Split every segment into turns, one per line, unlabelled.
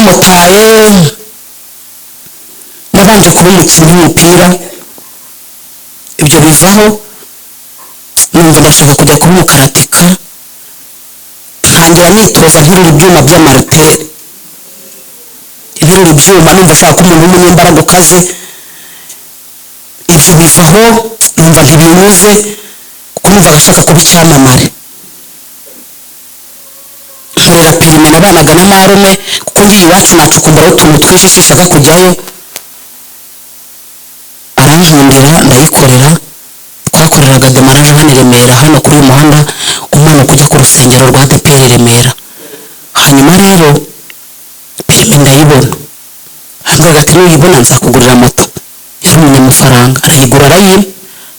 umumotari nabanje kuba umukinnyi w'umupira ibyo bivaho numva ndashaka kujya kuba umukaratika ntangira nitoza nterura ibyuma by'amariteri nterura ibyuma numva ushaka umuntu w'umunyembaraga ukaze ibyo bivaho numva ntibinyuze kuko numvaga ashaka kuba icyamamare nkorera perime nabanaga na marume kuko ngiye iwacu nacukumburaho utuntu twinshi sinshaka kujyayo arankundira ndayikorera twakoreraga demaraje hano i Remera hano kuri uyu muhanda umanuka ujya ku rusengero rwa ADEPR i Remera hanyuma rero perime ndayibona ambwira ati nuyibona nzakugurira moto yari umunyamafaranga arayigura arayimpa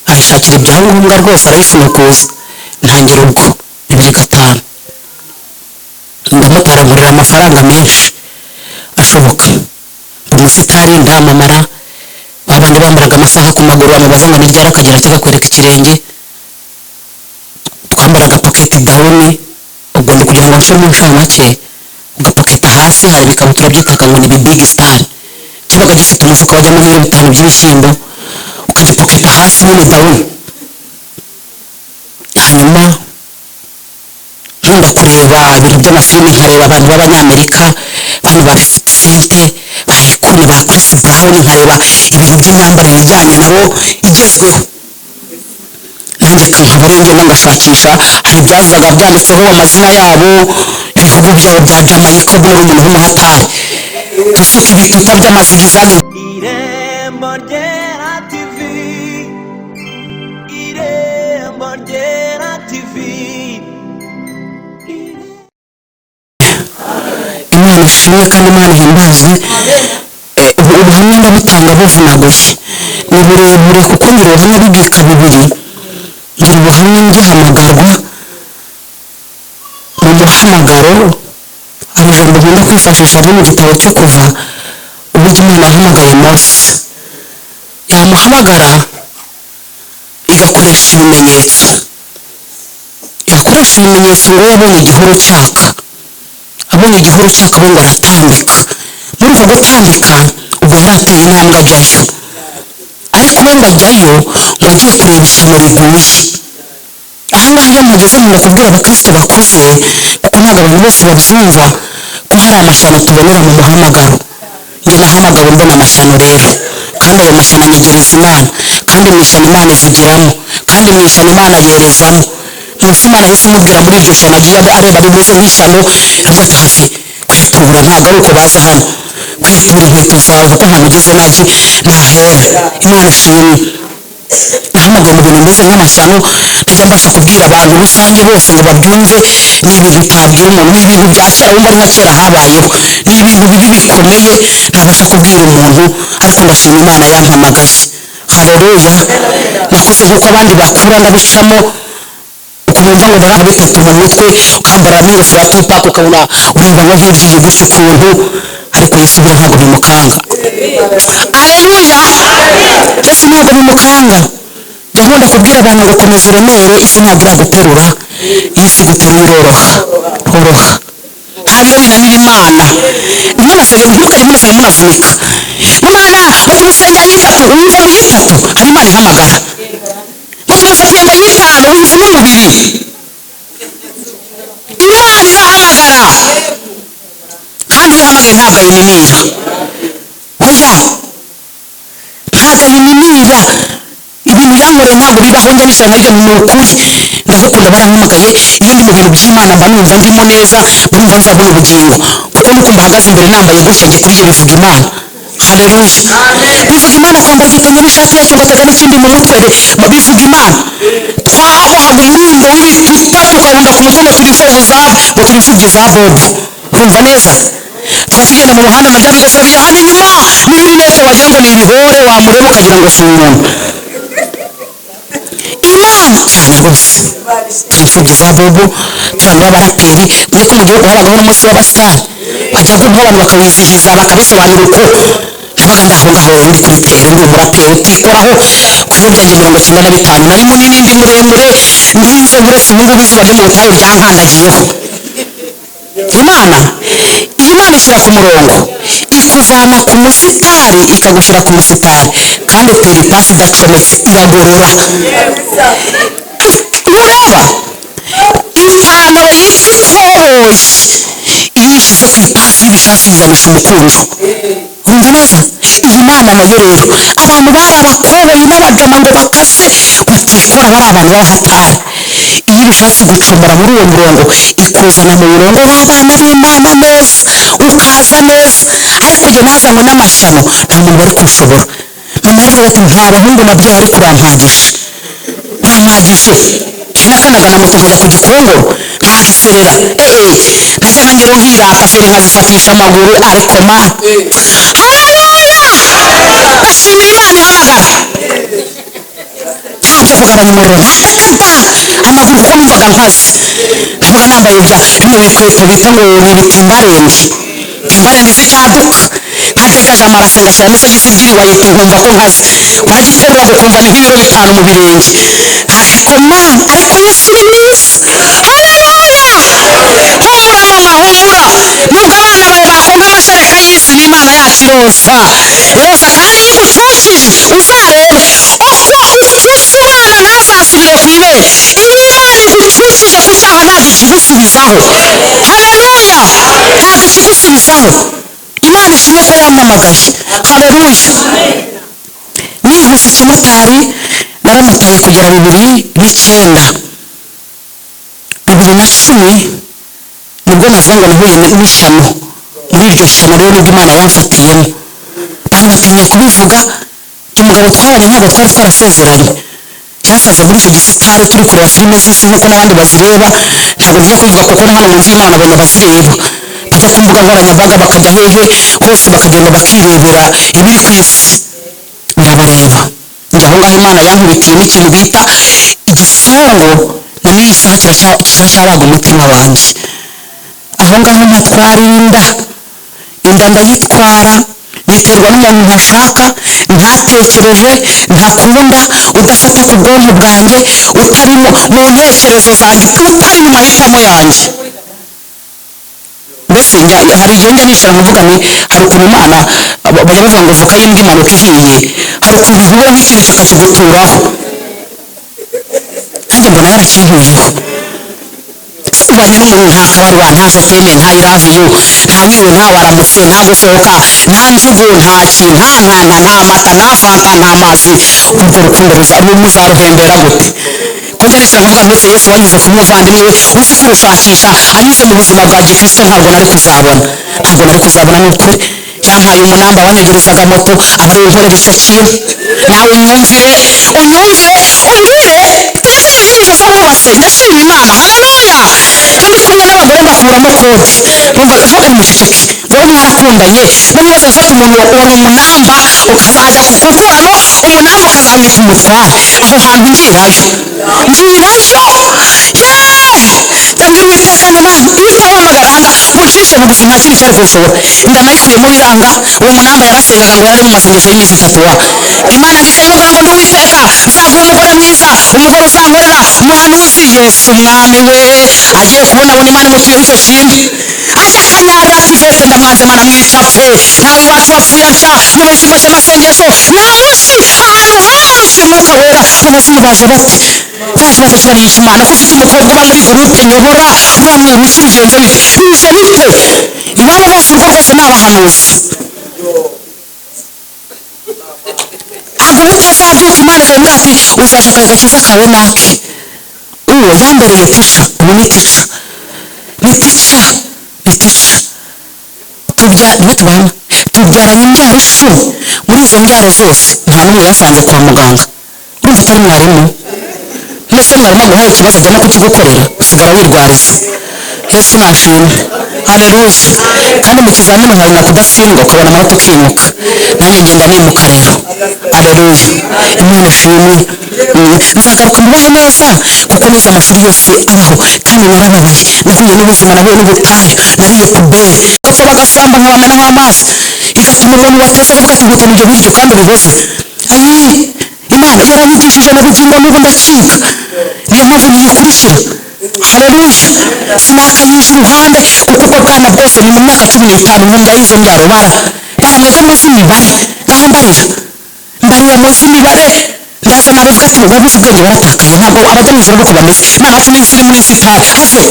ayishakira ibyangombwa rwose arayisunukuza ntangira ubwo 2005 ndamutara ngurira amafaranga menshi ashoboka umusitari ndamamara babandi bambaraga amasaha ku maguru bamubaza ngo niryara akagira kigakwereka ikirenge twambaraga pocket down ubwo ndi kugira ngo nshe mu nshamake ugapaketa hasi hari ibikabutura byitaka ngo ni big star kibaga gifite umufuka wajyamo nk'iyo bitanu by'ibishyimbo ukagipoketa hasi muri down hanyuma nkunda kureba ibintu by'amafilime nkareba abantu b'abanyamerika abantu ba 50 Cent bayikuni ba Chris Brown nkareba ibintu by'imyambarire ijyanye nabo igezweho nanjye nkaburenge ngashakisha hari byazaga byanditseho amazina yabo ibihugu byabo bya Jamaica ubwo umuntu w'umuhatari nkafata ibikuta by'amazigizane
Irembo Ryera TV Irembo Ryera TV
Imana ishimwe kandi Imana ihimbazwe ubuhamya ndabutanga buvunaguye ni burebure kuko ngira ubuhamya bw'ibika bibiri ngira ubuhamya ngihamagarwa mu muhamagaro hari ijambo nkunda kwifashisha ryo mu gitabo cyo kuva uburyo Imana yahamagaye Mose yamuhamagara igakoresha ibimenyetso igakoresha ibimenyetso ngo yabonye igihuru cyaka abonye igihuru cyaka ngo aratambika muri uko gutambika ubwo yarateye intambwe ajyayo ariko ubundi ajyayo ngo agiye kureba ishyano riguye ahangaha iyo mugeze nkunda kubwira abakristo bakuze kuko ntabwo abantu bose babyumva ko hari amashyano tubonera mu muhamagaro njye nahamagawe mbona amashyano rero kandi ayo mashyano anyegereza Imana kandi mu ishyano Imana ivugiramo kandi mu ishyano Imana yerezamo munsi Imana yahise imubwira muri iryo shyano agiye areba ari buze nk'ishyano ry'akazi kwitura ntabwo ari uko baza hano kwitura inkweto zawe kuko ntabwo ugeze nahera Imana ishimwe nahamagaye mu bintu bimeze nk'amashyano ntajya mbasha kubwira abantu rusange bose ngo babyumve ni ibintu utabwira umuntu ni ibintu bya kera wumva ari nka kera habayeho ni ibintu bibi bikomeye ntabasha kubwira umuntu ariko ndashima Imana yampamagaye haleluya nakoze nk'uko abandi bakura ndabicamo ukumva ngo ndabona bitatu mu mutwe ukambara n'ingofero ya Tupac ukabona urumva nko hirya gutyo ukuntu ariko Yesu byo ntabwo bimukanga haleluya Yesu ntabwo bimukanga njya nkunda kubwira abantu ngo komeza uremere isi ntabwo iraguterura Yesu iguterura iroroha horoha ntabwo iyo binanira Imana ntimukajye munavunika Imana mu kumusengera y'itatu wumva mu y'itatu hari Imana ihamagara mugiye gusengera y'itanu wumva n'umubiri Imana irahamagara kandi iyo ihamagaye ntabwo ayiminira oya ntabwo ayiminira ibintu yankoreye ntabwo bibaho njya nishana naryo ni ukuri ndagukunda barampamagaye iyo ndi mu bintu by'Imana mba numva ndimo neza mba numva nzabona ubugingo kuko nuko mbahagaze imbere nambaye gutya njye kuri ibyo bivuga Imana haleluya bivuga Imana kwambara igitenge n'ishati yacyo ngatega n'ikindi mu mutwe bivuga Imana twahabohama urundo w'ibikuta tukarunda ku mukono turi imfubyi za Bobo urumva neza twatugenda mu muhanda nabyo bigasa biyahana inyuma n'ibirinete wagira ngo ni ibihore wamureba ukagira ngo si umuntu Imana cyane rwose imfubyi za Bobo abantu b'abaraperi niko mu gihugu habagaho n'umunsi w'abasitari bajya kumva abantu bakawizihiza bakabisobanura uko nabaga ndaho ngaho ndi kuri tere ndi umuraperi utikoraho ku biro byanjye 95 nari munini ndi muremure ntinze uretse ubu ngubu izuba ryo mu butayu ryankandagiyeho Imana imana ishyira ku murongo, ikuvana ku musitari ikagushyira ku musitari, kandi utera ipasi idacometse, iragorora. Ntureba ipantaro yitwa ikoboyi iyo uyishyize ku ipasi y'ibishati bizanisha umukunjo. Wumva neza? iyi mana nayo rero, abantu bari abakoboyi n'abajama ngo bakase batikora, bari abantu b'abahatari. iyo ibishatse gucumbura muri uwo murongo, ikuzana mu murongo w'abana b'imana neza, ukaza neza. ariko jye nazanywe n'amashyano, nta muntu wari kuwushobora. mama yaravuze ati nta bahungu nabyaye ariko urampagije, urampagije. nakanaga na moto nkajya ku Gikongoro nkahaserera, najyaga ngeraho nkirata feri nkazifatisha amaguru, ariko ma haleluya, ndashimira imana ihamagara. ntabyo kugana mu muriro, amaguru ko numvaga nkaze, nabaga nambaye bino bikweto bita ngo ni ibitimbarenge, timbarenge z'icyaduka, nkasigaje amarase ngashyiramo isogisi ebyiri, wahita nkumva ko nkaze, wagiterura ukumva ni nk'ibiro 5 mu birenge. ariko mana, ariko yesu ni mwiza, haleluya. humura mama, humura. nubwo abana bawe bakonka amashereka y'isi, n'imana yacu iroza, iroza kandi iyo igucukije uzarebe upfutse umwana ntazasubire ku ibere. iyo imana igucukije ku cyaha ntabwo ikigusubizaho, haleluya, ntabwo ikigusubizaho. imana ishimwe ko yampamagaye, haleluya. nihuse ikimotari, naramotaye kugera 2009. 2010 nibwo navuga ngo nahuye n'ishyano. muri iryo shyano rero nibwo imana yamfatiyemo, bari batinye kubivuga. umugabo twabanye ntabwo twari twarasezeranye, yasaga muri icyo gisitari turi kureba filime z'isi nk'uko n'abandi bazireba. ntabwo njya kubivuga kuko hano mu nzu y'imana abona bazireba, bajya ku mbuga nkoranyambaga bakajya hehe hose bakagenda bakirebera ibiri ku isi, ndabareba. njye aho ngaho imana yankubitiyemo ikintu bita igisongo, na n'iyi saha kikaba cyabaga umutima wanjye. aho ngaho ntatwara inda ndayitwara, niterwa n'umuntu ntashaka, ntatekereje, ntakunda, udafata ku bwonko bwanjye, utari mu ntekerezo zanjye, utari mu mahitamo yanjye. mbese hari igihe njya nicara nkavuga nti hari ukuntu imana bajya bavuga ngo voka y'imbwa imanuka ihiye, hari ukuntu ihura n'ikintu kikakiguturaho, nanjye mbona yarakintuyeho. ubanye n'umuntu nta kabarwa, nta jeteme, nta iravi yu, nta mwiriwe, nta waramutse, nta gusohoka, nta njugu, nta ntana, nta mata, nta fanta, nta mazi, urwo rukundo muzaruhembera gute? ko njya nicara nkavuga mbese yesu wanyuze ku muvandimwe we uzi kurushakisha, anyuze mu buzima bwa gikristo, ntabwo nari kuzabona n'ukuri. yampaye umunamba wanegurizaga moto, aba ariwe nkorera icyo kintu. nawe unyumvire nigeze wubatse, ndashima imana, haleluya. kandi kumwe n'abagore ngakuramo kode, ntuvuge nimuceceke, wowe mwarakundanye, ntiwibaze gufata umuntu wari umunamba ukazajya gukuramo umunamba ukazamwita umutware. aho hantu ngirayo ndabwira uwiteka n'imana, iyo utabahamagara ahanga uncishe bugufi nta kintu cyari kunshobora. inda nayikuyemo biranga, uwo munamba yarasengaga ngo yari mumasengesho y'iminsi 3 wa imana ndikayimubwira ngo nduwiteka nzaguha umugore mwiza, umugore uzankorera, umuhanuzi. yesu mwami we, agiye kubona abona imana imutuyeho icyo kintu, aje akanyarira ati vete ndamwanze mana mwica apfe, nawe iwacu wapfuye atya, niwe ikigo cy'amasengesho. nta munsi ahantu hose umwuka wera abazungu baje bati nta kibazo kibanisha imana ko ufite umukobwa uba muri gurupe nyobora, uramwimukira ugenze bite, bije bite? iwabo bose urugo rwose ni abahanuzi. ntabwo mutazabyuka imana ikabimwira ati uzashaka agakiza kawe nake. uwo yambereye tisha, ubu ni tica, tubyaranye imbyaro 10. muri izo mbyaro zose nta n'umwe yasanze kwa muganga. urumva utari mwarimu? mbese mwarimu aguhaye ikibazo ajya no kukigukorera, usigara wirwariza. yesu nashimwe, haleluya. kandi mu kizamini uharanira kudatsindwa, ukabona amanota ukimuka. nanjye ngenda nimuka rero, haleluya. imana ishimwe. nzagaruka mubahe neza kuko nize amashuri yose abaho, kandi narababaye, nahuye n'ubuzima, nahuye n'ubutayu, nariye puberi, bapfa bagasamba nkabamenaho amazi, igatuma umuntu wateze ariko ati nkutana ibyo biryo kandi ubihoze. imana yaranyigishije n'ubugingo n'ubu ndakiga, niyo mpamvu ngiye kurushyira. haleluya sinakanyije iruhande kuko ubwo bwana bwose ni mu myaka 15 mu nda y'izo mbyaro barameze munsi imibare naho mbarira munsi imibare ndaza navuga ati wabuze ubwenge waratakaye ntabwo abajya mu ijuru nuko bameze naho kumenya isi muri sitari have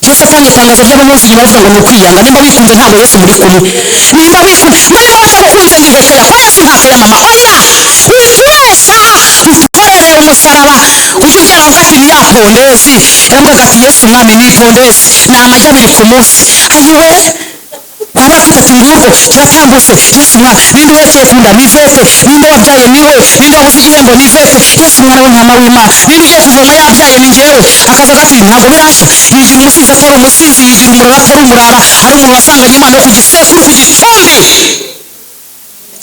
ya satani itangazo ry'umunsi nyuma bavuga ngo ni ukwiyanga nimba wikunze ntabwo yesu muri kumwe nimba wikunze mwene wacu agukunze ndihekera oya sinkaka ya mama oya wikubeshya wikorere umusaraba ujye ugera avuga ati ni ya pondezi yambwaga ati yesu umwami ni pondezi ni amagi 2 ku munsi ayiwe waba uravuga ati nguko kiratambutse yesu umwami ninde urekeye ku nda ni ivete ninde wabyaye ni we ninde wabuze igihembo ni ivete yesu umwana w'intama w'imana ninde ugiye kuvoma yabyaye ni njyewe akavuga ati ntabwo birashya yigira umusinzi atari umusinzi yigira umurara atari umurara ari umuntu wasanganye imana yo ku gisekuru ku gitumbi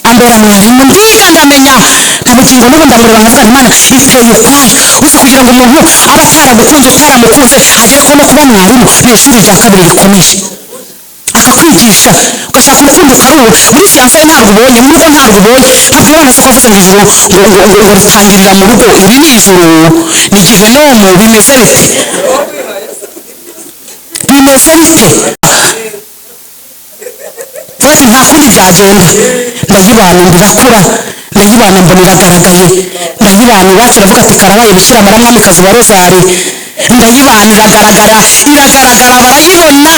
ambera mwarimu ndiga ndamenya ndamukinga n'ubu ndamureba nkavuga imana iteye ukwayo uzi kugira ngo umuntu aba ataragukunze utaramukunze agereko no kuba mwarimu ni ishuri rya kabiri rikomeye akakwigisha ugashaka urukundo ukarubura muri fiyanse ntabwo ubonye mu rugo ntabwo ubonye ntabwo ubona se ko avuze ngo ijuru ngo ritangirira mu rugo iri ni ijuru ni gihenomu bimeze bite bimeze bite rero nta kundi byagenda ndayibana ndirakura ndayibana mbona iragaragaye ndayibana iwacu iravuga ati karabaye bikira mara mwamikazi wa rozari ndayibana iragaragara barayibona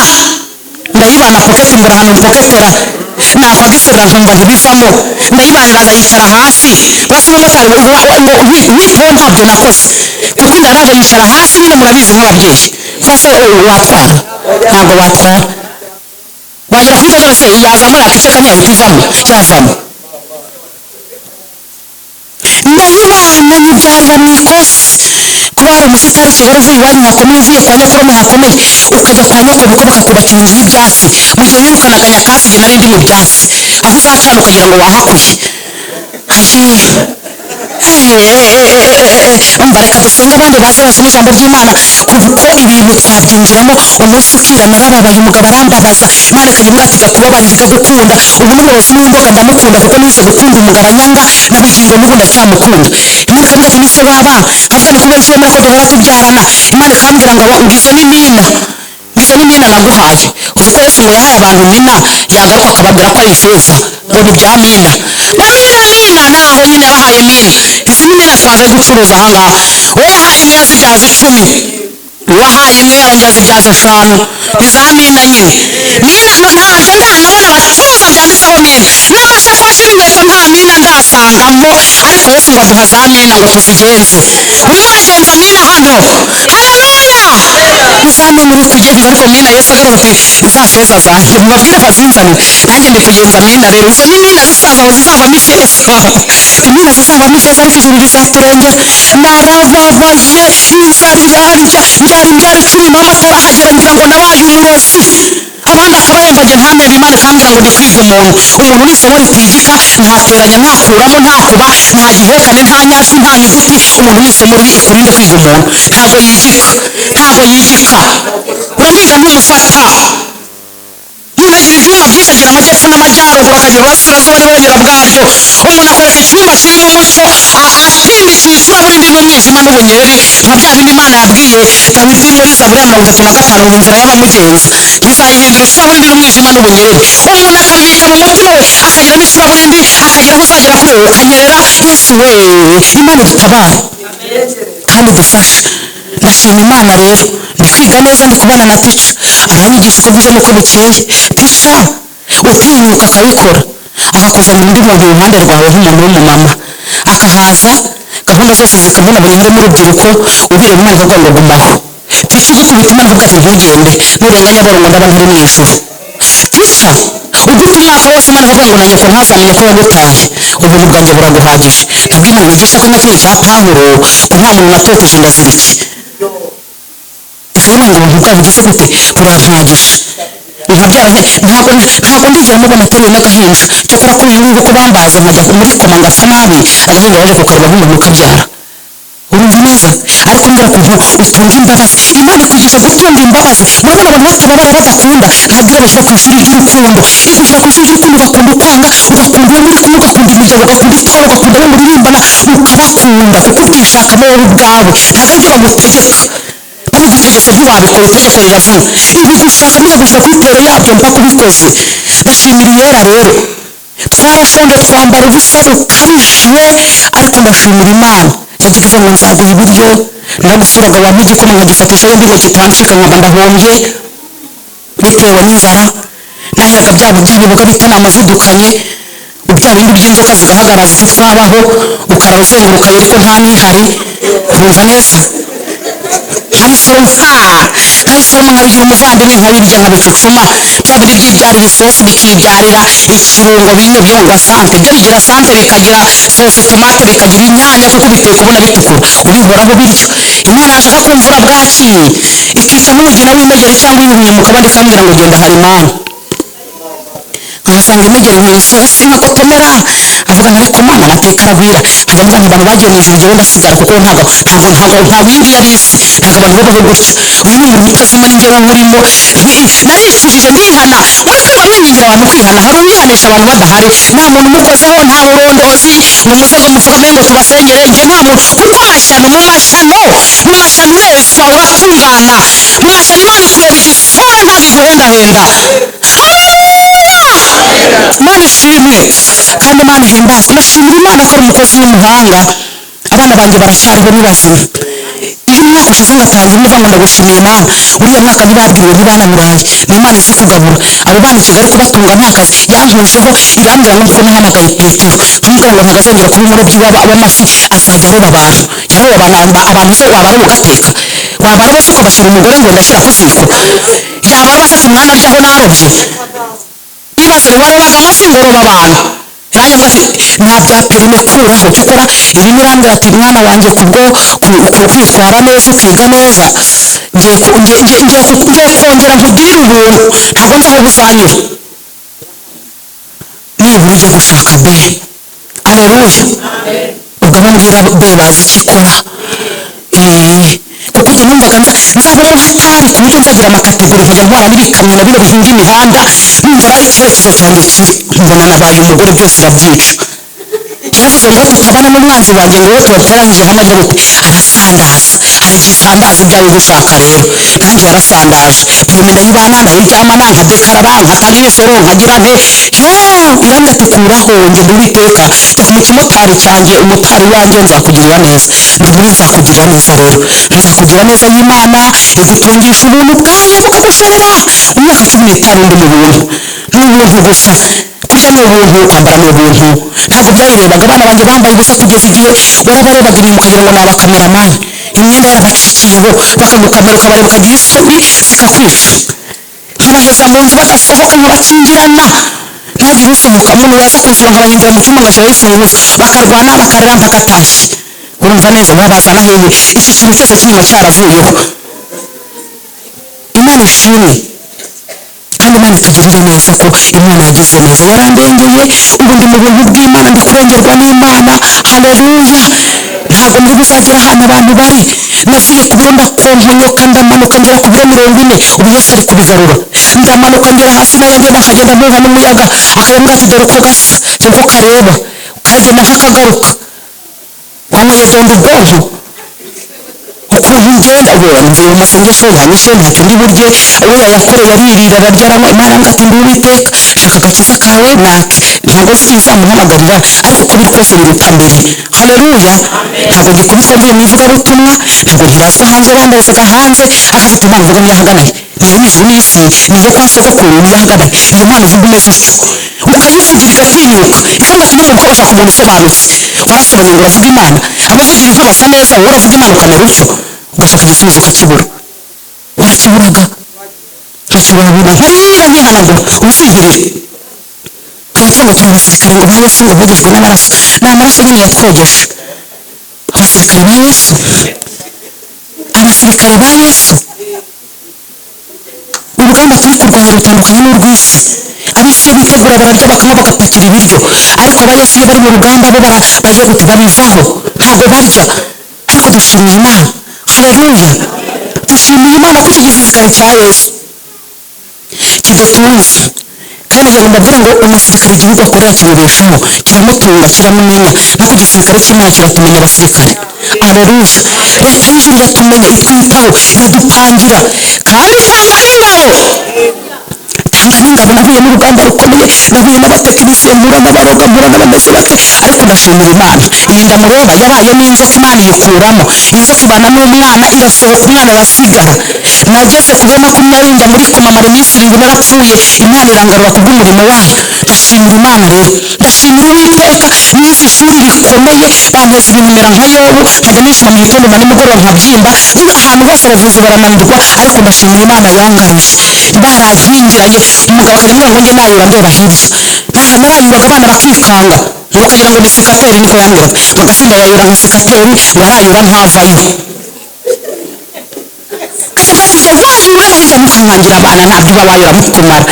ndayibana poketi mbura ahantu mpoketera nava gisebura nkumva ntibivamo ndayibana iraza yicara hasi basi umumotari witaho ntabyo nakoze kuko inda yaraje yicara hasi nyine murabizi nk'ababyeyi fase watwara ntabwo watwara wagera kuri gahunda se yazamura yakiceka ntiyahita ivamo yavamo ndayibana nyibyarira mu ikosi kuba hari umusitari kigali uvuye iwanyu hakomeye uvuye kwa nyakurume hakomeye ukajya kwa nyoko bukwe bakakubakira inzu y'ibyatsi mu gihe wirukanaga nyakatsi igihe nari ndi mu byatsi aho uzacana ukagira ngo wahakuye umva reka dusenge abandi baze basoma ijambo ry'imana kuko ibintu twabyinjiramo umunsi ukira narababaye umugabo arambabaza imana ikajya imbwira ati gakubabarira ikagukunda ubu n'umuyobozi w'imodoka ndamukunda kuko nize gukunda umugabo anyanga n'ubugingo n'ubu ndacyamukunda imana ikambwira ati nise waba kavuga ni kubera iki wemera ko duhora tubyarana imana ikambwira ngo ngize n'imina naguhaye uzi ko yesu ngo yahaye abantu mina yagaruka akababwira ko ari ifeza ngo ni bya mina mina naho nyine yabahaye mina izi ni mina twaje gucuruza ahangaha we yahaye imwe yazibyaza 10 wahaye imwe yarangiza zibyaza 5 iza mina nyine mina ntabyo ndanabona bacuruza byanditseho mina n'amashakoshi n'inkweto nta mina ndasangamo ariko yesu ngo aduha za mina ngo tuzigenze urimo uragenza mina hano muzamini uri kugenda ariko mina yesu agarura ati za feza zahiye mubabwire bazinzanire nanjye ndi kugenza mina rero izo ni mina zisaza ngo zizavamo ifeza imina zizavamo ifeza ariko ijuru rizaturengera narababaye inzara irandya mbyara imbyaro 10 mama atarahagera ngira ngo nabaye umurozi abandi akabarembage ntamebe imana ikambwira ngo ndi kwiga umuntu ni isomo ritigika ntateranya ntakuramo ntakuba nta gihekane nta nyajwi nta nyuguti umuntu ni isomo rikurinde kwiga umuntu ntabwo yigika uramwiga ntumufata umuntu agira ibyuma byinshi agira amajyepfo n'amajyaruguru akagira uburasirazuba n'uburengera bwaryo umuntu akwereka icyuma kirimo umucyo atindikiye icuraburindi n'umwijima n'ubunyereri nka bya bindi imana yabwiye dawidi muri zaburi ya 35 mu nzira y'abamugenza tuzayihindura icuraburindi n'umwijima n'ubunyereri umuntu akabibika mu mutima we akagiramo icuraburindi akagira aho uzagera kuri wowe ukanyerera yesu we imana idutabare kandi dufashe ndashima imana rero ndi kwiga neza ndi kubana na tica aranyigisha uko bwije n'uko bukeye tica utinyuka akabikora akakuzanira undi muntu iruhande rwawe nk'umuntu w'umumama akahaza gahunda zose zikabona bunyure mu rubyiruko ubwira umwana akavuga ngo gumaho tica ugukubita imana ivuga ati ntugende nurenga nyabarongo ndaba ntari mu ijuru tica ugufite umwaka wose imana ikavuga ngo na nyoko ntazamenye ko wagutaye ubuntu bwanjye buraguhagije nabwo imana yigisha ko navuye cya pawulo ngo nta muntu natoteje ngo azirike ndabona ngo ubuntu bwawe bugeze gute burampagije ntabwo ndigiramo ubona ateruye n'agahinja cyakora kuri uyu nguyu ko bambaze nkajya muri koma ngapfa nabi agahinja waje kukareba nk'umuntu ukabyara urumva neza ariko mbura ukuntu ukunda imbabazi imana ikwigisha gukunda imbabazi murabona abantu batababara badakunda nkabwira bashyira ku ishuri ry'urukundo ikwishyira ku ishuri ry'urukundo ugakunda ukwanga ugakunda uwo muri kumwe ugakunda umugabo ugakunda itora ugakunda abo muririmbana ukabakunda kuko ubyishakamo wowe ubwawe ntabwo ari byo bagutegeka bigutegetse ntiwabikora, itegeko riravuna. Gushaka ntibagushyira kuri tere yabyo mpaka ubikoze. Ndashimira iyera rero, twarashonje twambara ubusa bukabije, ariko ndashimira Imana yagize ngo nzaguha ibiryo. Ndamusuraga wampa igikoma nkagifatisha yombi ngo kitancika nkaba ndahombye bitewe n'inzara. Naheraga bya biryo biboga bita ni amavudukanye, bya bindi urya inzoka zigahagarara ziti twabaho, ukaraha uzenguruka ariko nta n'ihari. Urumva neza? nkabisoma nkabigira umuvandimwe nkabirya nkabicucuma, bya bindi byibyarira isosi bikibyarira ikirungo bimwe byo ngo asante, byo bigira sante bikagira sosi tomate bikagira inyanya kuko ubiteka ubona bitukura, ubihoraho bityo. Imana yashaka kumvura bwakiye ikicamo umugina w'imegeri cyangwa uyihumye mu kabande kambwira ngo genda hari Imana. Nkasanga imegeri nkayishyira sinkakotomera, avuga ngo ariko Mana amateka aragwira. Nkaba ngira ngo abantu bagiye mu ijuru jyewe ndasigara, kuko ntabwo yindi yari isi, ntabwo abantu babaho gutyo. Uyu ni umurimo utazima ni njyewe urimo. Naricujije ndihana, urumva wingingira abantu kwihana, hari uwihanisha abantu badahari. Nta muntu umukozeho, nta burondozi, ni umusozi umupfukame ngo tubasengere, njye nta muntu, kuko amashano mu mashano urezwa uratungana. Mu mashano Imana ikureba igitsure ntabwo iguhendahenda. Imana ishimwe kandi Imana ihimbazwe. Ndashimira Imana ko ari umukozi w'umuhanga. Abana banjye baracyariho ni bazima. Iyo umwaka ushize ngatangira muvuga ngo ndagushimiye Mana, uriya mwaka ntibabwiwe ntibanamuraye, ni Imana izi kugabura abo bana i Kigali kubatunga nta kazi. Yantujeho irambwira ngo nuko nahamagaye Petero nkamubwira ngo ntazongera kuba umurobyi w'amafi, azajya aroba abantu. Yaroba abantu se wabaroba ugateka? Wabaroba se ukabashyira umugore ngo ndashyira ku ziko? Yabaroba se ati mwana aryaho narobye? Ibaze warobaga amafi ngo uroba abantu? Nanjye mvuga ati nta bya perime kuraho. Cyokora irimo irambwira ati mwana wanjye kubwo kwitwara neza ukiga neza, ngiye kongera nkugirire ubuntu, ntabwo nzi aho buzanyura. Nibura ujye gushaka B. Aleluya. Ubwo bambwira B bazi icyo ikora. Kuko njye numvaga nzaba umuhatari ku buryo nzagira amakategori nkajya ntwara n'ibikamyo na bino bihinga imihanda, numva ari icyerekezo cyanjye kibi. Mbona nabaye umugore byose irabyica. Yaravuze ngo tukabana n'umwanzi wanjye ngo wowe tubateranyije hamwe agira gute? Arasandaza. Hari igihe isandaza ibyawe gushaka rero. Nanjye yarasandaje. Perime ndayibana, ndayiryamana, nkadekarara, nkatanga imisoro, nkagira nte. Iranatukuraho ngenda Uwiteka tuka mu kimotari cyanjye, umutari wanjye nzakugirira neza. Ndumuri nzakugirira neza rero. Nzakugirira neza y'Imana idutungisha ubuntu bwayo bukagushorera. Imyaka 15 ndi mu buntu. Ni ubuntu gusa. Kurya ni ubuntu, kwambara ni ubuntu. Ntabwo byayirebaga. Abana banjye bambaye ubusa kugeza igihe warabarebaga inyuma ukagira ngo ni abakameramani, imyenda yarabacikiriyeho, bakagukamera ukabareba ukagira isoni zikakwica. Nkabaheza mu nzu badasohoka nkabakingirana, ntagire usohoka. Umuntu yaza kunsura nkabahindura mu cyumba ngashyiraho imfunguzo, bakarwana bakarira mpaka atashye. Urumva neza? Wabazana hehe? Iki kintu cyose kinyuma cyaravuyeho. Imana ishimwe kandi Imana itugirire neza ko Imana yagize neza, yarandengeye. Ubu ndi mu buntu bw'Imana, ndi kurengerwa n'Imana. Haleluya. Ntabwo ndi buzagira ahantu abantu bari. Navuye ku biro ndakonkonyoka ndamanuka ngera ku biro 40. Ubu Yesu ari kubigarura. Ndamanuka ngera hasi nayo ngenda nkagenda mpuha n'umuyaga, akayambwira ati dore uko gasa, niko kareba, karagenda nkakagaruka. Wanyweye donda ubwonko ukuntu ngenda ubona mvuye mu masengesho yanyishe ntacyo ndi burye, we yayakoreye aririra ararya aranywa. Imana yambwira ati ndi Uwiteka, shaka agakiza kawe nake. Ntabwo nzi igihe nzamuhamagarira, ariko uko biri kose ndiruka mbere. Haleluya. Ntabwo ngikubitwa ngiye mu ivugabutumwa, ntabwo nkirazwa hanze bandazaga hanze. Akaza ati Imana uvuga niyahaganaye, niyo ijuru n'isi, nizo kwa sogokuru niyahaganaye. Iyo Mana uvuga umeze utyo ukayivugira igatinyuka, ikambwira ati niwumva washaka umuntu usobanutse, warasobanuye ngo uravuga Imana, abavugira inka basa neza, wowe uravuga Imana ukamera utyo, ugashaka igisubizo ukakibura. Warakiburaga nkakibura buri nkirira nkihanagura ubusingirije. Abakemukiye abasirikare ngo ba Yesu ngo bogejwe n'amaraso, ni amaraso nyine yatwogeje. Abasirikare ba Yesu, abasirikare ba Yesu. Urugamba turi kurwanya rutandukanye n'urw'isi. Ab'isi iyo bitegura bararya bakanywa bagapakira ibiryo, ariko aba Yesu iyo bari mu rugamba bo bagiye gute? Babivaho, ntabwo barya. Ariko dushimiye Imana. Haleluya. Dushimiye Imana ko iki gisirikare cya Yesu kidutunze kandi nagira ngo mbabwire ngo umusirikare igihugu akorera kimubeshaho, kiramutunga, kiramumenya. no ku gisirikare cy'Imana kiratumenya abasirikare. aleluya. leta y'ijuru iratumenya, itwitaho, iradupangira kandi itanga n'ingabo. tanga n'ingabo. nahuye n'urugamba rukomeye, nahuye n'abatekinisiye, mpura n'abaroga, mpura n'abameze bate, ariko ndashimira Imana. iyi nda mureba yabaye n'inzoka, Imana iyikuramo. inzoka ibana n'umwana, irasohoka, umwana arasigara. nageze ku biro 20 njya muri koma, mara iminsi 7 narapfuye. Imana irangarura kubw'umurimo wayo. ndashimira Imana rero, ndashimira Uwiteka. nize ishuri rikomeye, banteza ibintu mera nka Yobu, nkajya nishyura mu gitondo na nimugoroba nkabyimba, ahantu hose abavuzi barananirwa, ariko ndashimira Imana yangaruye. barankingiranye, umugabo akajya ambwira ngo njye nayura ndeba hirya, narayuraga abana bakikanga, mukagira ngo ni sekateri, niko yambwiraga. agasinya yayura nka sekateri, narayura ntavayo. kageze wayura hirya mukankangira abana, ntabwo uba wayura mukumara.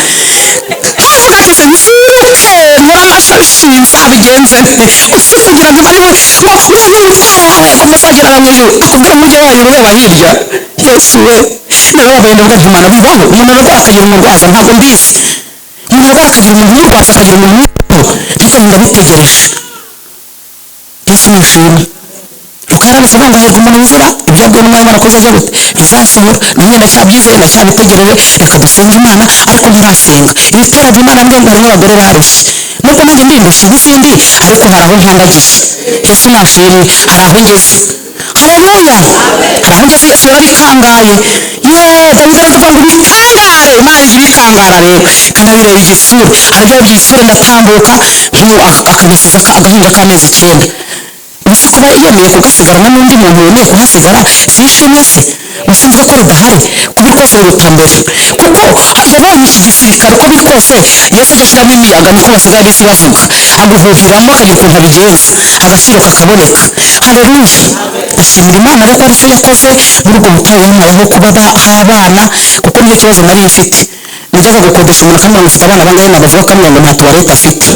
hafi nageze nziruke, nkora amashashi, nzabigenze nte gusa kugira ngo ariwe ngo muzagera abanyuyu akubwira ngo ujye wayura ureba hirya. yesu we, narababaye ndavuga nti Mana, bibaho umuntu ararwara akagira umurwaza? ntabwo mbizi. umuntu arwara akagira umuntu umurwaza, akagira umuntu umurwaza, ndavuga ngo ndabitegereje. yesu nishimwe. rukarabiza ngo hahirwa umuntu wizera ibyo abwiwe n'umwanya nakoze aje gute bizasohora. nanjye ndacyabyizeye, ndacyabitegereje. reka dusenge Imana, ariko ntarasenga. iri torero Imana mbwiye ngo harimo abagore barushye, nubwo nanjye ndindushye nk'izindi, ariko hari aho nkandagiye. yesu nashimwe, hari aho ngeze. haleluya. hari aho ngeze. yesu yarabikangaye. dawidi aravuga ngo ibikangare, Imana ijya ibikangara rero ikanabireba igitsure. arajyaho byitsure, ndatambuka, akanyisiza agahinja k'amezi 9. ubuse kuba yemeye kugasigarana n'undi muntu wemeye kuhasigara si ishimwe se? musanzwe ko ridahari, kubikoze biruta mbere. kuko yabonye iki gisirikare uko biri kose, yesu ajya ashyiramo imiyaga, niko basigaye bisi bavuga, aguhuhiramo akagira ukuntu abigenza, agaciro kakaboneka. haleluya. ndashimira Imana ariko aricyo yakoze muri ubwo butayu, yampayeho kuba abana, kuko nicyo kibazo nari mfite. najyaga gukodesha umuntu akamubwira ngo mfite abana bangahe, nabavuga akamubwira ngo nta tuwarete afite.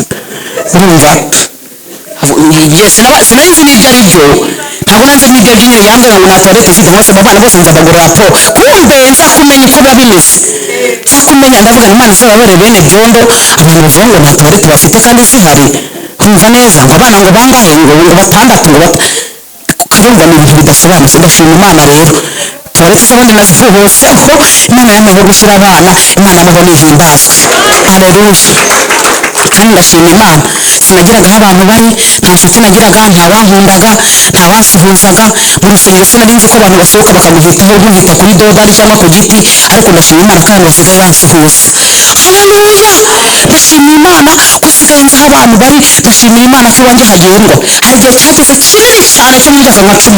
urumva sinari nzi n'ibyo ari byo, ntabwo nanze n'ibyo ari byo. nyine yambwira ngo nta tuwarete ufite, bose abana bose nzabagurira po, kumbe nzakumenya uko biba bimeze, nzakumenya. ndavuga ngo Imana izababere bene byondo, abantu bavuga ngo nta tuwarete bafite kandi zihari. kumva neza ngo abana ngo bangahe, ngo 6 ngo karumva ni ibintu bidasobanutse. ndashima Imana rero, tuwarete z'abandi nazifuhotseho. Imana yampaye gushyira abana, Imana muho nihimbazwe. haleluya. kandi ndashima Imana, sinagiragaho abantu bari, nta nshuti nagiraga, nta wankundaga, nta wansuhuzaga. mu rusengero sinari nzi ko abantu basohoka bakaguhitaho ntuhite kuri dodani cyangwa ku giti, ariko ndashima Imana ko abantu basigaye bansuhuza. haleluya. ndashimira Imana ko nsigaye nzi aho abantu bari, ndashimira Imana ko iwanjye hagendwa. hari igihe cyageze kinini cyane cyo mu myaka nka 10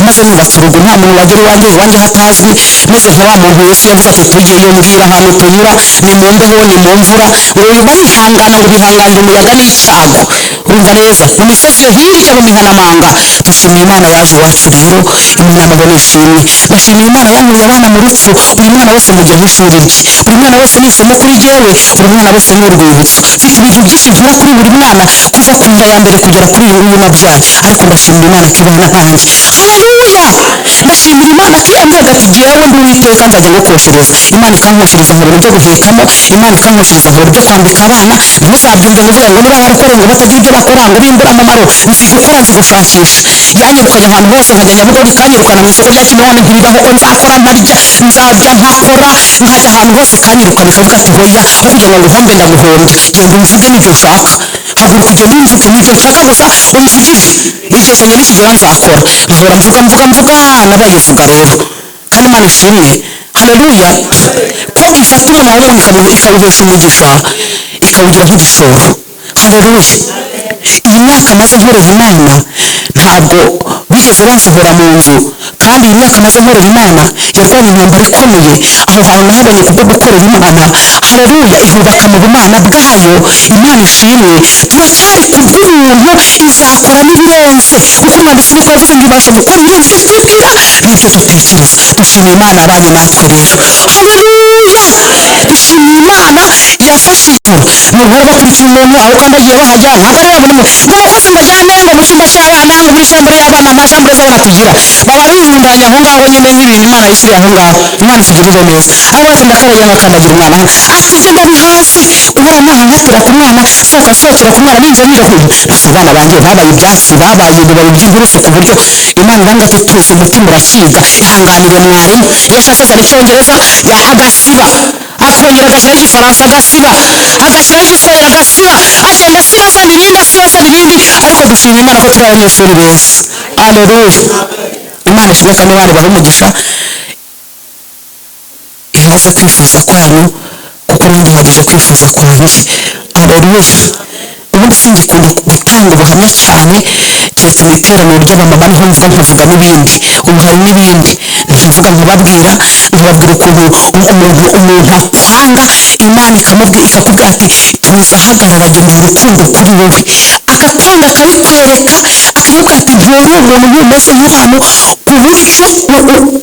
maze nubatse urugo, nta muntu wagera iwanjye hatazwi, meze nka wa muntu Yesu yamufashe tujye iyo mbwira ahantu tunyura, ni mu mbeho, ni mu mvura, ngo barihangana, ngo bihanganira umuyaga n'icyago. urumva neza, mu misozi yo hirya mu mihanamanga. ndashimira Imana yaje iwacu rero, Imana mubona ishimwe. ndashimira Imana yankuye abana mu rupfu, buri mwana wese mugiye nk'ishuri rye, buri mwana wese ni isomo kuri jyewe, buri mwana wese ni urwibutso. mfite ibintu byinshi nkora kuri buri mwana, kuva ku nda ya mbere kugera kuri uyu nguyu nabyaye, ariko ndashimira Imana ko ibana nanjye. haleluya. ndashimira Imana ko yambwiraga ati jyewe ndi Uwiteka, nzajya ngukoshereza. Imana ikankoshereza nkabona ibyo guhekamo, Imana ikankoshereza nkabona ibyo kwambika abana. ntuzabyumve ngo uvuge ngo niba barokore ngo batagira ibyo bakora ngo bimbura amamaro. nzi gukora, nzi gushakisha. yanyirukanye ahantu hose, nkajya Nyabugogo ikanyirukana mu isoko rya Kimironko, ntibibaho ko nzakora ntarya, nzajya mpakora. nkajya ahantu hose ikanyirukana, ikavuga ati hoya, aho kugira ngo nguhombe ndaguhombya, genda umvuge n'ibyo nshaka. haguruka ugende umvuge n'ibyo nshaka, gusa umvugire. iryo senga nikigera nzakora. nkahora mvuga nabayivuga rero, kandi Imana ishimwe. haleluya. ko ifata umunwa w'umuntu ikawuhesha umugisha, ikawugira nk'igishoro. haleluya. iyi myaka maze nkorera Imana, ntabwo bigeze bansohora mu nzu, kandi iyi myaka maze nkorera Imana yarwanya intambara ikomeye. aho hantu nahabonye kubwo gukorera Imana. haleluya. ihubaka mu bumana bwayo. Imana ishimwe. turacyari ku bw'ubuntu, izakora n'ibirenze, kuko umwanditsi w'uko yavuze ngo ibasha gukora ibirenze ibyo twibwira n'ibyo dutekereza. dushimira Imana yabanye natwe rero. haleluya. dushimira Imana yafashe ijuru. umuntu waba akurikira umuntu aho kandi agiye bahajya, ntabwo ari wabona umuntu ngo arakoze ngo ajyane ngo mu cyumba cy'abana, ngo muri shambure y'abana, shambure z'abantu tugira baba bihundanya aho ngaho nyine n'ibintu imana yishyiriye aho ngaho imana itugirire neza aho bose ndakaragira ngakandagira umwana akagenda ari hasi uhora nahihatira ku mwana sohokera ku mwana ninjira nirahuye gusa abana banjye babaye ibyatsi babaye ibibabi by'inturusu ku buryo imana iranga ati tuzi umutima urakiga ihanganire mwarimu iyo ashatse azana icyongereza agasiba akongera agashyiraho igifaransa agasiba agashyiraho igiswahili agasiba agenda asiba azana ibindi asiba azana ibindi ariko dushima imana ko turi abanyeshuri beza aleluya imana ishimwe kandi abana baha umugisha yageze kwifuza kwanyu kuko nanjye ngejeje kwifuza kwanjye aleluya ubundi singikunda gutanga ubuhamya cyane keretse mu iteraniro ry'abamama niho mvuga nkavuga n'ibindi ubu hari n'ibindi nkavuga nkababwira ukuntu umuntu akwanga imana ikakubwira ati tuza hagarara jya mu rukundo kuri wowe akakwanga akabikwereka akakubwira ati nturi umuntu ntumeze nk'abantu ku buryo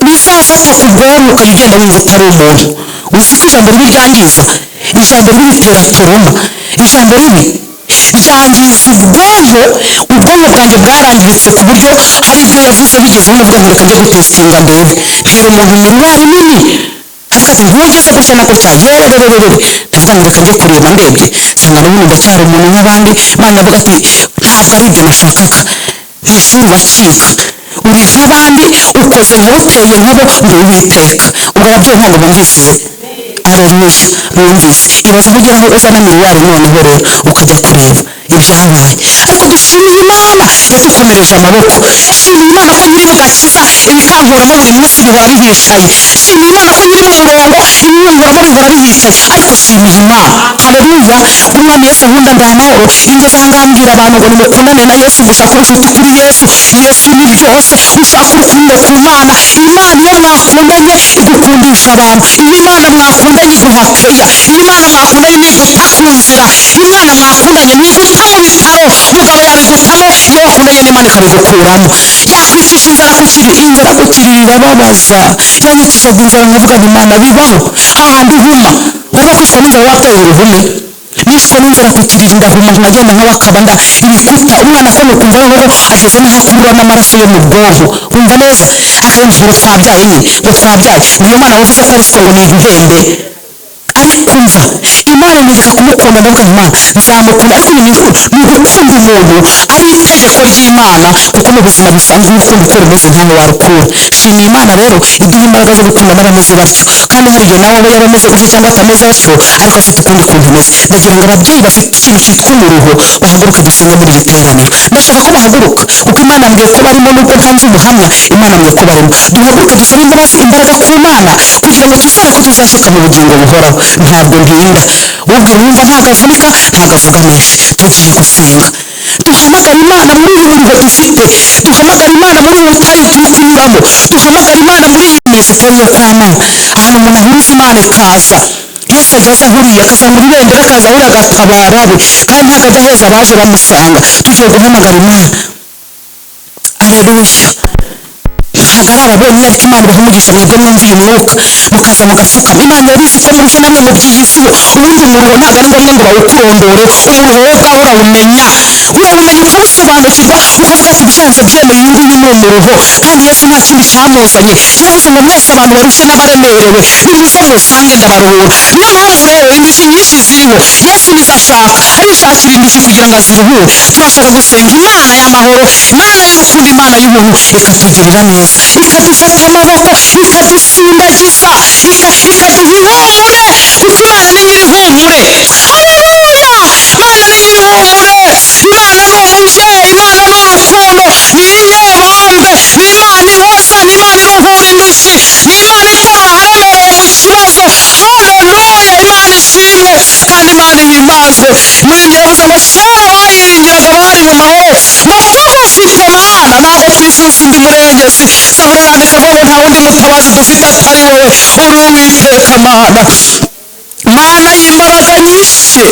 bizafata ku bwonko ukajya ugenda wumva utari umuntu uzi ko ijambo ribi ryangiza ijambo ribi ritera toroma ijambo ribi ryangiza ubwonko bwanjye bwarangiritse ku buryo hari ibyo yavuze bigeze n'ubwo reka njye gutesitinga ndebe ntera umuntu miruwari nini avuga ati ntugeze gutya na gutya yererererere ndavuga ngo reka njye kureba ndebye nsanga n'ubundi ndacyari umuntu nk'abandi imana avuga ati ntabwo ari ibyo nashakaga mu ishuri urakiga uri nk'abandi ukoze nkabo uteye nkabo ndi uwiteka ubwo ababyeyi ntabwo bumvise aleluya bumvise ibaze ubugeraho uzana miruwari noneho rero ukajya kureba ibyabaye ariko dushimira imana yadukomereje amaboko shimira imana ko nyiri mu gakiza ibikankura mubona uyu munsi bihora bihicaye shimira imana ko nyiri mu murongo ibinkura bihora bihicaye ariko shimira imana haleluya umwami yesu nkunda ndi amahoro ingeze ahangaha mbwira abantu ngo nimukundane na yesu mushake inshuti kuri yesu yesu ni byose ushaka urukundo ku mana imana iyo mwakundanye igukundisha abantu iyo imana mwakundanye iguha keya iyo imana mwakundanye ntiguta ku nzira imana mwakundanye ntiguta mu bitaro umugabo yabigutamo iyo wakundanye n'imana ikabigukuramo yakwicisha inzara gukirira irababaza yanyicishaga inzara nkavuga ngo imana bibaho hahandi uhuma wari wakwicwa n'inzara wabyaye uruhume nishwe n'inzara kukirira ndahuma nkagenda nk'abakabanda ibikuta umwana ko nukumva noneho ageze n'aho akurura n'amaraso yo mu bwonko wumva neza akarenga ngo twabyaye nyine ngo twabyaye niyo mwana wavuze ko yaritswe ngo ni inkuhembe ariko umva imana ntegeka kumukunda ndavuga imana nzamukunda ariko ni ugukunda umuntu ari itegeko ry'imana kuko n'ubuzima busanzwe urukundo uko rumeze ntawe warukura shimiye imana rero iduha imbaraga zo gukunda n'abameze batyo kandi hari igihe nawe aba yarameze gutya cyangwa atameze atyo ariko afite ukundi kuntu ameze ndagira ngo ababyeyi bafite ikintu cyitwa umuruho bahaguruke dusenge muri iri teraniro ndashaka ko bahaguruka kuko imana mbwiye ko barimo nubwo ntanze ubuhamya imana mbwiye ko barimo duhaguruke dusabe imbabazi imbaraga ku mana kugira ngo tuzare ko tuzashyika mu bugingo buhoraho ntabwo ntinda ubwo wumva ntabwo avunika ntabwo avuga menshi tugiye gusenga duhamagara imana muri ubu ruho dufite duhamagara imana muri ubu butayu turi kunyuramo duhamagara imana muri iyi mezi itari iyo kwamana ahantu umuntu ahuriza imana ikaza yesu ajya aza nkuriya akazamura ibendera akaza ahuriya agatabara be kandi ntabwo ajya aheza abaje bamusanga tugiye guhamagara imana aleluya ntabwo ari ababonye ariko imana ibaha umugisha mwebwe mwumviye umwuka mukaza mugapfukama imana irabizi ko murushya namwe mu by'isi ubundi umuruho ntabwo ari ngombwa ngo bawukurondore umuruho wowe ubwawe urawumenya ukawusobanukirwa ukavuga ati byanze byemeye uyu nguyu ni umuruho kandi yesu nta kindi cyamuzanye yaravuze ngo mwese abantu barushye n'abaremerewe nimuze musange ndabaruhura nta mpamvu rero indushyi nyinshi ziriho yesu nizo ashaka arishakira indushyi kugira ngo aziruhure turashaka gusenga imana y'amahoro imana y'urukundo imana y'ubuntu ikatugirira neza ikadufata amaboko ikadusindagiza ikaduha ihumure kuko imana ni nyir'ihumure haleluya imana ni nyir'ihumure imana ni umubyeyi imana ni urukundo ni inyebambe ni imana ihoza ni imana iruhura indushyi ni imana ikora aharemereye mu kibazo haleluya imana ishimwe kandi imana ihimbazwe umurenge yavuze ngo kera bayiringiraga bari mu mahoro ngo kuko ufite mana ntabwo twifuza undi murengezi zaburi irandika avuga ngo nta wundi mutabazi dufite atari wowe uri uwiteka mana mana y'imbaraga nyinshi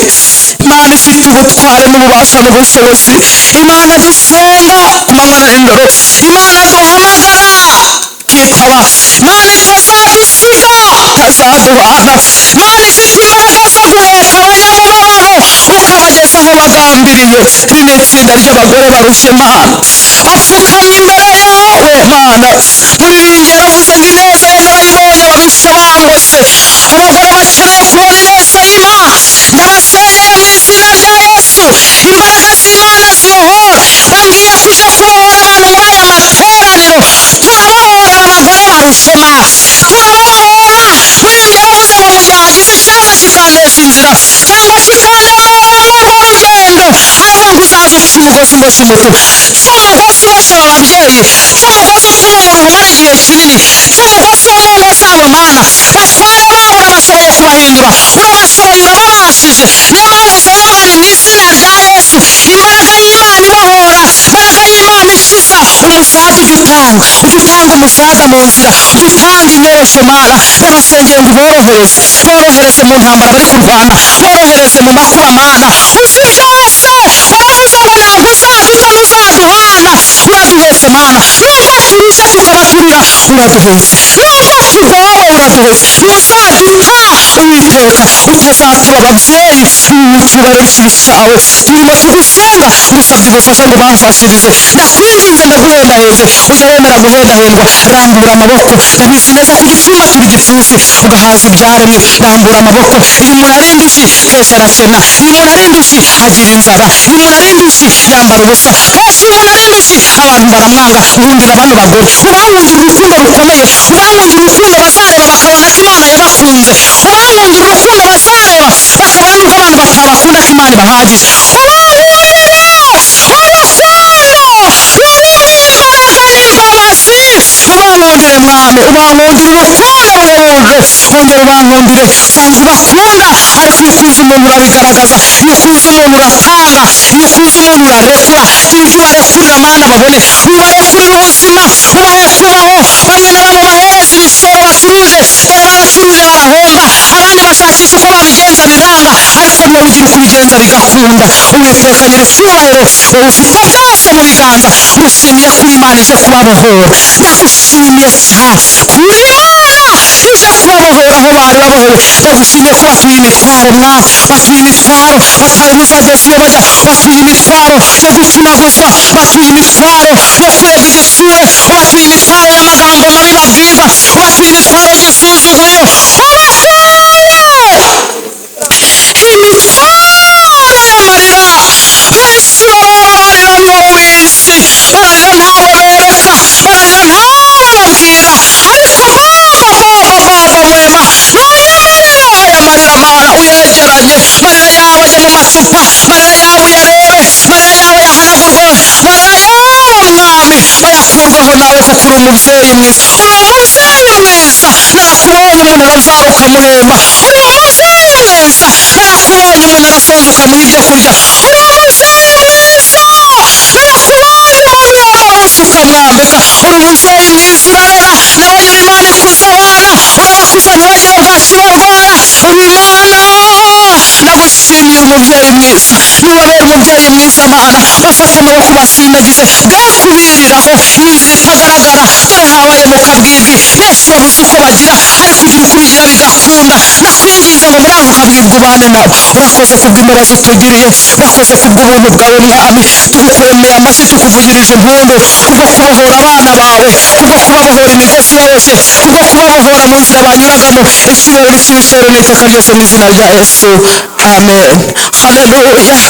imana ifite ubutware n'ububasha n'ubushobozi imana dusenga ku manywa na nijoro imana duhamagara kwitaba imana itazadusiga itazaduhana imana ifite imbaraga zo guheka abanyamubabaro ukabageza aho bagambiriye iri ni itsinda ry'abagore barushye mana bapfukamye imbere yawe mana muririmbyi yaravuze ngo ineza yo narayibonye abarushye bangose abagore bakeneye kubona ineza y'imana ndabasengeye mu izina rya yesu imbaraga z'imana zibohora bambwiye kuja kubohora abantu muri aya materaniro turabohora abagore barushye mana turabohora muririmbyi yaravuze ngo mu gihe hagize icyaza kikanteza inzira cyangwa kikandemurira muri urwo rugendo aravuga ngo uzaze uca umugozi uboshye umutima ca umugozi uboshye aba babyeyi ca umugozi utuma umuntu amara igihe kinini ca umugozi wo mu ngo zabo mana batware babo urabashoboye kubahindura urabashoboye urababashije niyo mpamvu usaba mana mu izina rya yesu imbaraga y'imana ibohora imbaraga y'imana ikiza umusaza ujya utanga umusaza mu nzira ujya utanga inyorosho mana ndabasengeye ngo uborohereze borohereze mu ntambara bari kurwana borohereze mu makuba mana uzi byose waravuze ngo ntabwo uzaduta n'uzaduhana uraduhetse mana nubwo turushye tukaba turira uraduhetse nubwo tugowe uraduhetse ntuzaduta uwiteka utazatuba ababyeyi mu cyubahiro cyawe turimo tugusenga ngusabye ubufasha ngo bamfashirize ndakwinginze ndaguhendahenze ujya wemera guhendahendwa rambura amaboko ndabizi neza ko igitsina turi gipfusi ugahaza ibyaremwe rambura amaboko iyo umuntu ari indushyi kenshi arakena iyo umuntu ari indushyi agira inzara iyo umuntu ari indushyi yambara ubusa kenshi iyo umuntu ari indushyi abantu baramwanga nkundira bano bagore ubankundira urukundo rukomeye ubankundira urukundo bazareba bakabona ko imana yabakunze ubankundira urukundo bazareba bakabona nubwo abantu batabakunda ko imana ibahagije ubankundire mwami ubankundire urukundo ruhebuje ongera ubankundire banza ubakunda ariko iyo ukuze umuntu urabigaragaza iyo ukuze umuntu uratanga iyo ukuze umuntu urarekura gira ibyo ubarekurira mana babone ubarekurira ubuzima ubareke ubaho bamwe na bamwe bahereza ibishoro bacuruje dore baracuruje barahomba abandi bashakisha uko babigenza biranga ariko ni wowe ugira uko ubigenza bigakunda uwiteka nyir'icyubahiro wowe ufite byose mu biganza ngushimiye kuri imana ije kubabohora ndagushimiye cyane kuri imana ije kubabohora aho bari babohewe ndagushimiye ko batuye imitwaro mwami batuye imitwaro bataye n'uzageza iyo bajya batuye imitwaro yo gucunaguza batuye imitwaro yo kurega igitsure batuye imitwaro y'amagambo mabi babwirwa batuye imitwaro y'isuzuguriro imitwaro y'amarira benshi barabarira mu w'isi bararira ntawe bereka bararira ntawe babwira ariko baba wema nayamarira aya marira mana uyegeranye marira yawe ajye mu macupa marira yawe uyarebe marira yawe yahanagurwe marira yawe mwami bayakurweho nawe kuko uri umubyeyi mwiza uri umubyeyi mwiza nakubonye umuntu arazaruka ukamuremba uri umubyeyi mwiza nakubonye umuntu arasonza ukamuha ibyo kurya uri umubyeyi mwiza nakubonye umuntu yambaye ubusa ukamwambika uri umubyeyi mwiza urarera nabonye uri imana ikuza abana urabakuza ntibagire bwaki barwara uri imana ndagushimiye umubyeyi mwiza niwabera umubyeyi mwiza mana bafata amaboko basindagize bwakubiriraho inzira itagaragara dore habaye mu kabwibwi benshi babuze uko bagira ariko ugira uko ubigira bigakunda ndakwinginze ngo muri ako kabwibwi ubane nabo urakoze kubw'imbabazi utugiriye urakoze kubw'ubuntu bwawe mwami tugukomeye amashyi tukuvugirije impundu kubwo kubohora abana bawe kubwo kubabohora imigozi ibaboshye kubwo kubabohora mu nzira banyuragamo icyubahiro cy'ibiciro n'iteka ryose mu izina rya yesu amen haleluya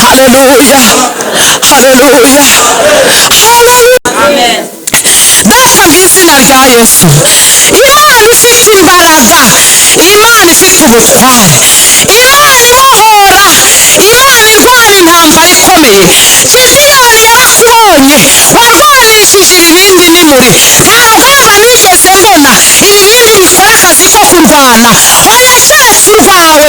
haleluya haleluya
Amen.
data mu izina rya yesu imana ifite imbaraga imana ifite ubutware imana ibohora imana irwana intambara ikomeye gideyoni yarakubonye warwanishije ibibindi n'imuri nta rugamba nigeze mbona ibibindi bikora akazi ko kurwana wanyeretse urwawe aba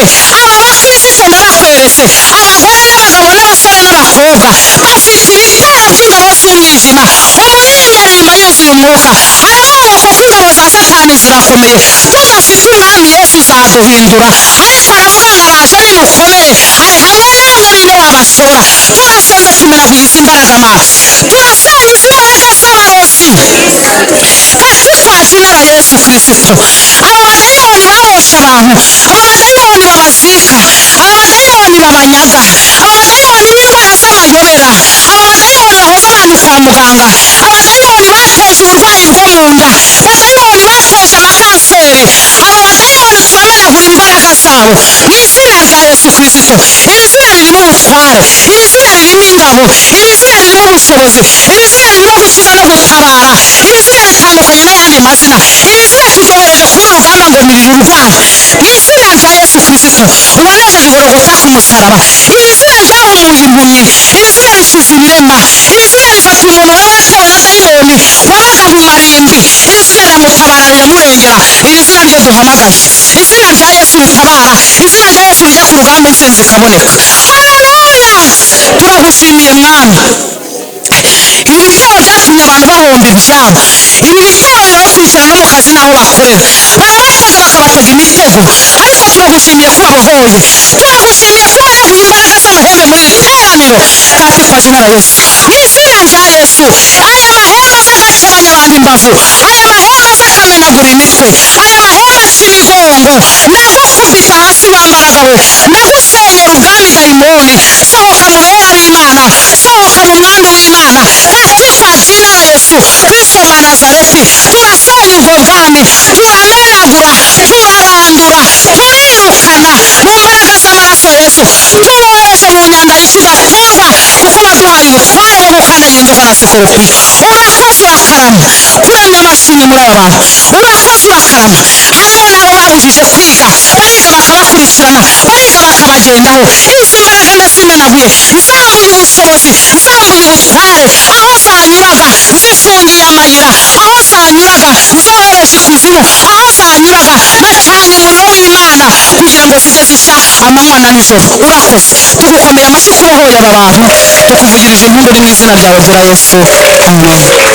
bakirisito narakweretse abagore n'abagabo n'abasore n'abakobwa bafite ibitero by'ingabo z'umwijima umurengera inyuma yuzuye umwuka aravuga ngo kuko ingabo za satani zirakomeye tudafite umwami yesu uzaduhindura ariko aravuga ngo araje ari mukomere ari hamwe namwe ninde wabashobora turasenze tuniraguye izi mbaraga amazi turasenya izi mbaraga z'amarozi twitwaje intebe ya yesu kirisito aba badayimoni babosha abantu aba badayimoni babazirika aba badayimoni babanyaga, aba badayimoni b'indwara z'amayobera, aba badayimoni bahoza abantu kwa muganga, abadayimoni bateye uburwayi bwo mu nda, abadayimoni bateye amakanseri, aba badayimoni turamenagura imbaraga zabo mu izina rya Yesu Kristo. Iri zina ririmo ubutware, iri zina ririmo ingabo, iri zina ririmo ubushobozi, iri zina ririmo gukiza no gutabara, iri zina ritandukanye n'ayandi mazina, iri zina turyohereje kuba urugamba ngo nirirurwanya mu izina rya Yesu Kristo uwarejeje Golgotha ku musaraba. Iri zina ryahumuye impumyi, iri zina rikiza ibirema, iri zina rifata umuntu wari watewe na dayimoni wabaga mu marimbi, iri zina riramutabara riramurengera. Iri zina ryo duhamagaye, izina rya Yesu ritabara, izina rya Yesu rijya ku rugamba intsinzi ikaboneka. Haleluya, turagushimiye mwami. Ibi bitero byatumye abantu bahomba ibyabo, ibi bitero birabatwikira no mu kazi n'aho bakorera, barabatega bakabatega imitego, ariko turagushimiye ko wabahoye, turagushimiye ko wamenaguye imbaraga z'amahembe muri iri teraniro. Data kwa izina rya Yesu, mu izina rya Yesu, aya mahembe aza agakebanya abantu imbavu, aya mahembe aza akamenagura imitwe, aya mahembe aca imigongo, ndagukubita hasi wa mbaraga we, ndagusenyera ubwami dayimoni, sohoka mu bera b'Imana, sohoka mu mwami w'Imana, katika jina la Yesu Kristo wa Nazareti. Turasenya ubwo bwami, turamenagura, turarandura, turirukana mu mbaraga z'amaraso ya Yesu, tubohereje mu nyanja y'ikidakundwa, kuko waduhaye ubutware bwo gukandagira inzoka na sikoropiyo. Urakoze urakarama, kuramya amashimwe muri aba bantu, urakoze urakarama. Harimo n'abo babujije kwiga, bariga bakabakurikirana, bariga bakabagendaho. Izi mbaraga ndazimenaguye, zambuye ubushobozi, zambuye ubutware, aho zanyuraga zifungiye amayira, aho zanyuraga zohereje ikuzimu, aho zanyuraga bacanye umuriro w'Imana kugira ngo zijye zishya amanywa na nijoro. Urakoze, tugukomera amashyi ko wahoye aba bantu, tukuvugirije impundu mu izina ryawe ryera Yesu, amen.